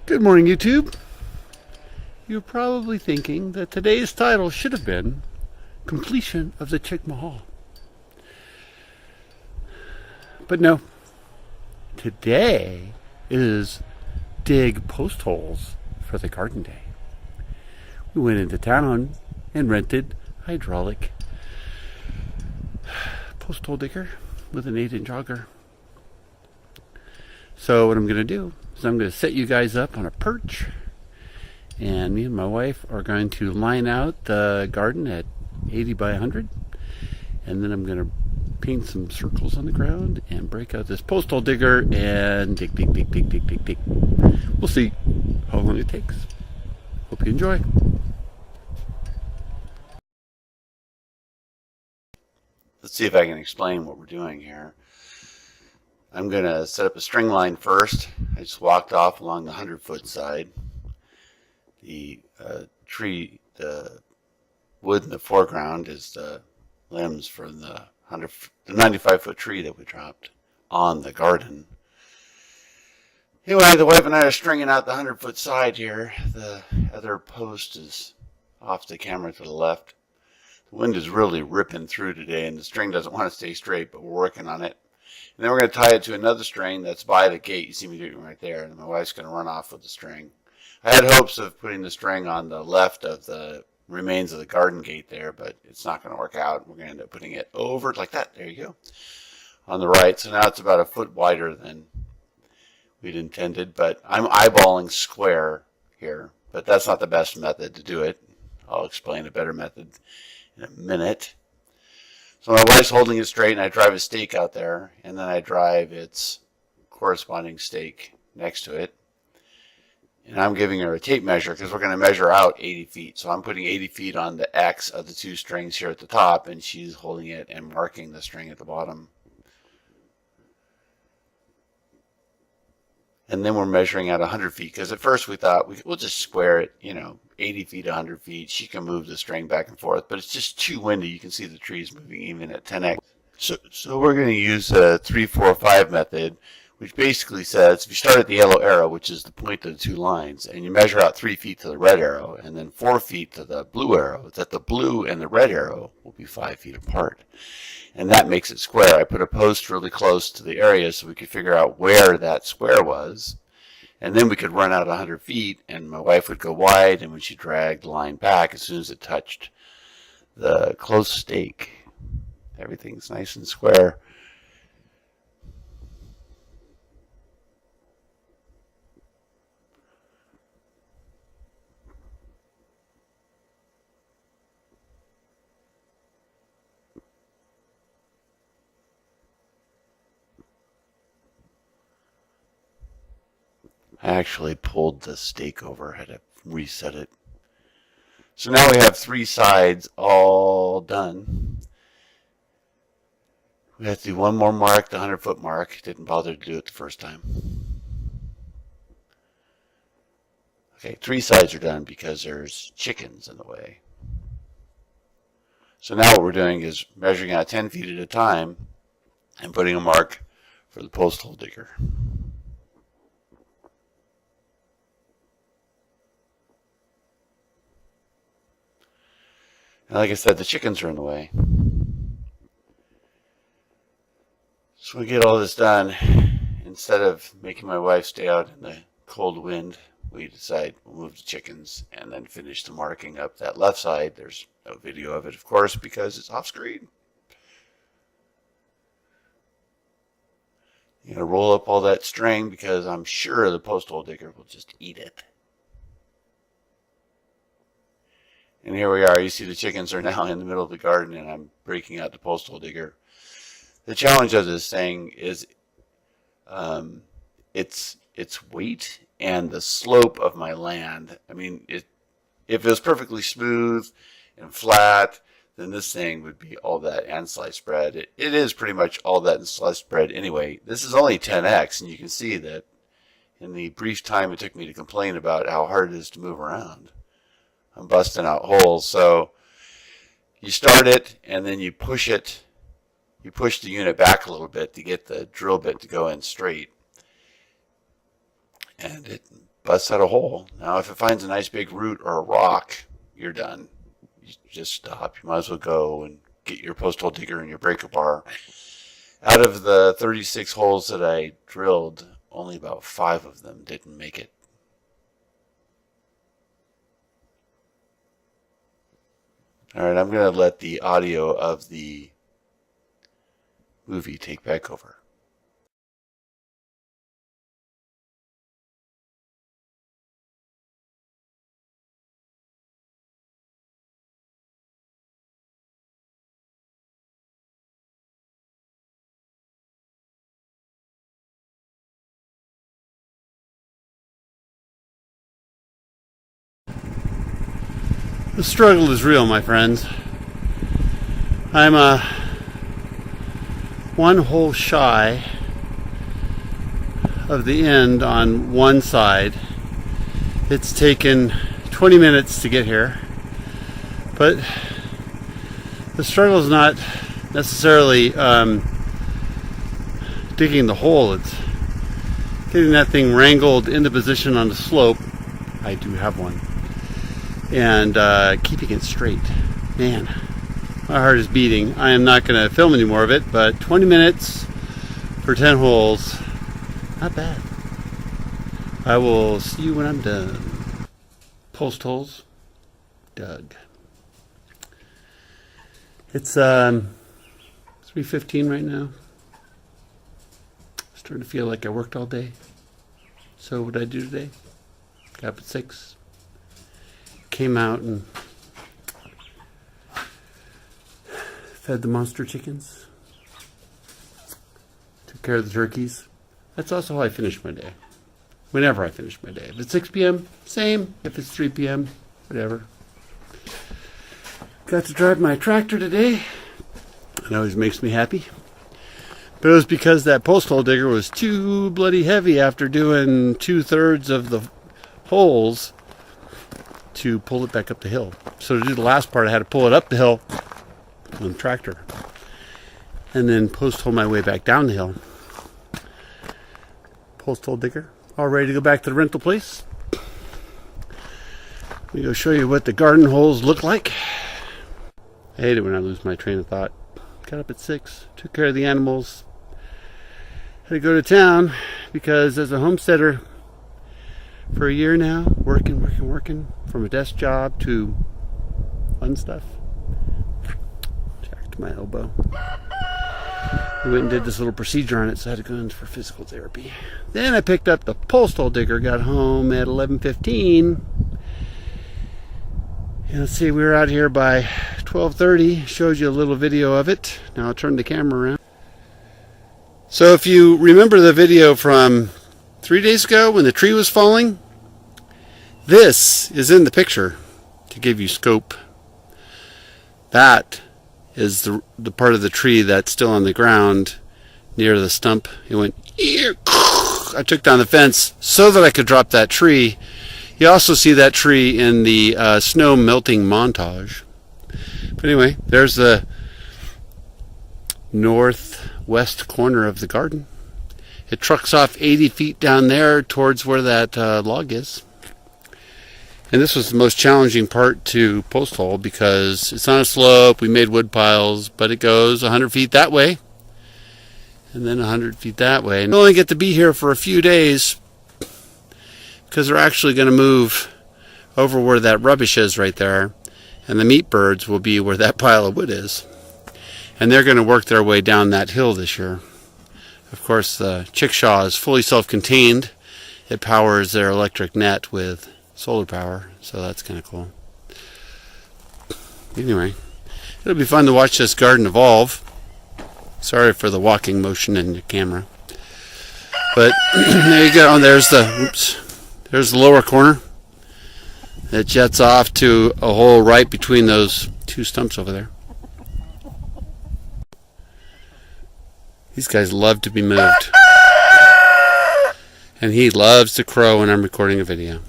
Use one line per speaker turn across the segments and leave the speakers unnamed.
Good morning, YouTube. You're probably thinking that today's title should have been Completion of the Chick Mahal. But no, today is Dig Post Holes for the Garden Day. We went into town and rented hydraulic post hole digger with an 8-inch auger. So what I'm going to do is I'm going to set you guys up on a perch, and me and my wife are going to line out the garden at 80 by 100, and then I'm going to paint some circles on the ground and break out this post hole digger and dig. We'll see how long it takes. Hope you enjoy. Let's see if I can explain what we're doing here. I'm going to set up a string line first. I just walked off along the 100-foot side. The tree, the wood in the foreground is the limbs from the 95-foot tree that we dropped on the garden. Anyway, the wife and I are stringing out the 100-foot side here. The other post is off the camera to the left. The wind is really ripping through today, and the string doesn't want to stay straight, but we're working on it. And then we're going to tie it to another string that's by the gate. You see me doing it right there, and my wife's going to run off with the string. I had hopes of putting the string on the left of the remains of the garden gate there, but it's not going to work out. We're going to end up putting it over like that. There you go. On the right. So now it's about a foot wider than we'd intended, but I'm eyeballing square here, but that's not the best method to do it. I'll explain a better method in a minute. So my wife's holding it straight, and I drive a stake out there, and then I drive its corresponding stake next to it. And I'm giving her a tape measure because we're going to measure out 80 feet. So I'm putting 80 feet on the X of the two strings here at the top, and she's holding it and marking the string at the bottom. And then we're measuring out 100 feet because at first we thought we'll just square it, 80 feet, 100 feet. She can move the string back and forth, but it's just too windy. You can see the trees moving even at 10x. So we're going to use a 3-4-5 method, which basically says if you start at the yellow arrow, which is the point of the two lines, and you measure out 3 feet to the red arrow and then 4 feet to the blue arrow, that the blue and the red arrow will be 5 feet apart. And that makes it square. I put a post really close to the area so we could figure out where that square was. And then we could run out 100 feet, and my wife would go wide, and when she dragged the line back, as soon as it touched the close stake, everything's nice and square. I actually pulled the stake over, had to reset it. So now we have 3 sides all done. We have to do one more mark, the 100-foot mark. Didn't bother to do it the first time. Okay, 3 sides are done because there's chickens in the way. So now what we're doing is measuring out 10 feet at a time and putting a mark for the post hole digger. And like I said, the chickens are in the way. So we get all this done. Instead of making my wife stay out in the cold wind, we decide we'll move the chickens and then finish the marking up that left side. There's no video of it, of course, because it's off screen. You're going to roll up all that string because I'm sure the post hole digger will just eat it. And here we are. You see the chickens are now in the middle of the garden, and I'm breaking out the post hole digger. The challenge of this thing is its weight and the slope of my land. I mean, if it was perfectly smooth and flat, then this thing would be all that and sliced bread. It is pretty much all that and sliced bread anyway. This is only 10x, and you can see that in the brief time it took me to complain about how hard it is to move around, I'm busting out holes. So you start it, and then you push it. You push the unit back a little bit to get the drill bit to go in straight. and it busts out a hole. Now, if it finds a nice big root or a rock, you're done. You just stop. You might as well go and get your post hole digger and your breaker bar. Out of the 36 holes that I drilled, only about 5 of them didn't make it. Alright, I'm going to let the audio of the movie take back over. The struggle is real, my friends. I'm one hole shy of the end on one side. It's taken 20 minutes to get here, but the struggle is not necessarily digging the hole. It's getting that thing wrangled into position on the slope. I do have one. And keeping it straight. Man, my heart is beating. I am not going to film any more of it, but 20 minutes for 10 holes, not bad. I will see you when I'm done. Post holes dug. It's 3:15 right now. Starting to feel like I worked all day. So what did I do today? Got up at 6. Came out and fed the monster chickens. Took care of the turkeys. That's also how I finish my day. Whenever I finish my day. If it's 6 p.m., same. If it's 3 p.m., whatever. Got to drive my tractor today. It always makes me happy. But it was because that post hole digger was too bloody heavy after doing 2/3 of the holes to pull it back up the hill. So to do the last part, I had to pull it up the hill on the tractor and then post hole my way back down the hill. Post hole digger, all ready to go back to the rental place. Let me go show you what the garden holes look like. I hate it when I lose my train of thought. Got up at 6, took care of the animals. Had to go to town because as a homesteader for a year now, working from a desk job to fun stuff. Jacked my elbow. We went and did this little procedure on it, so I had to go in for physical therapy. Then I picked up the post hole digger, got home at 11:15. And let's see, we were out here by 12:30. Showed you a little video of it. Now I'll turn the camera around. So if you remember the video from 3 days ago when the tree was falling, this is in the picture to give you scope. That is the part of the tree that's still on the ground near the stump. It went, I took down the fence so that I could drop that tree. You also see that tree in the snow melting montage. But anyway, there's the northwest corner of the garden. It trucks off 80 feet down there towards where that log is. And this was the most challenging part to post hole because it's on a slope. We made wood piles, but it goes 100 feet that way and then 100 feet that way. And we only get to be here for a few days because they're actually going to move over where that rubbish is right there. And the meat birds will be where that pile of wood is. And they're going to work their way down that hill this year. Of course, the chickshaw is fully self-contained. It powers their electric net with solar power, so that's kind of cool. Anyway, it'll be fun to watch this garden evolve. Sorry for the walking motion in the camera. But there you go. Oh, there's the lower corner. It jets off to a hole right between those two stumps over there. These guys love to be moved. And he loves to crow when I'm recording a video.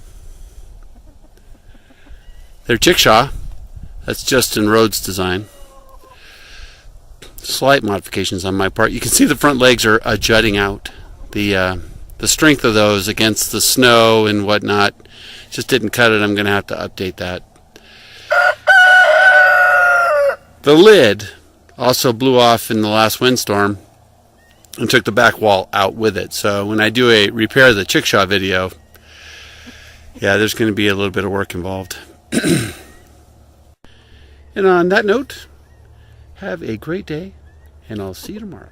Their chickshaw, that's Justin Rhodes' design. Slight modifications on my part. You can see the front legs are jutting out. The
the strength of those against the snow and whatnot just didn't cut it. I'm going to have to update that. The lid also blew off in the last windstorm and took the back wall out with it. So when I do a repair of the Chickshaw video, yeah, there's going to be a little bit of work involved. And on that note, have a great day, and I'll see you tomorrow.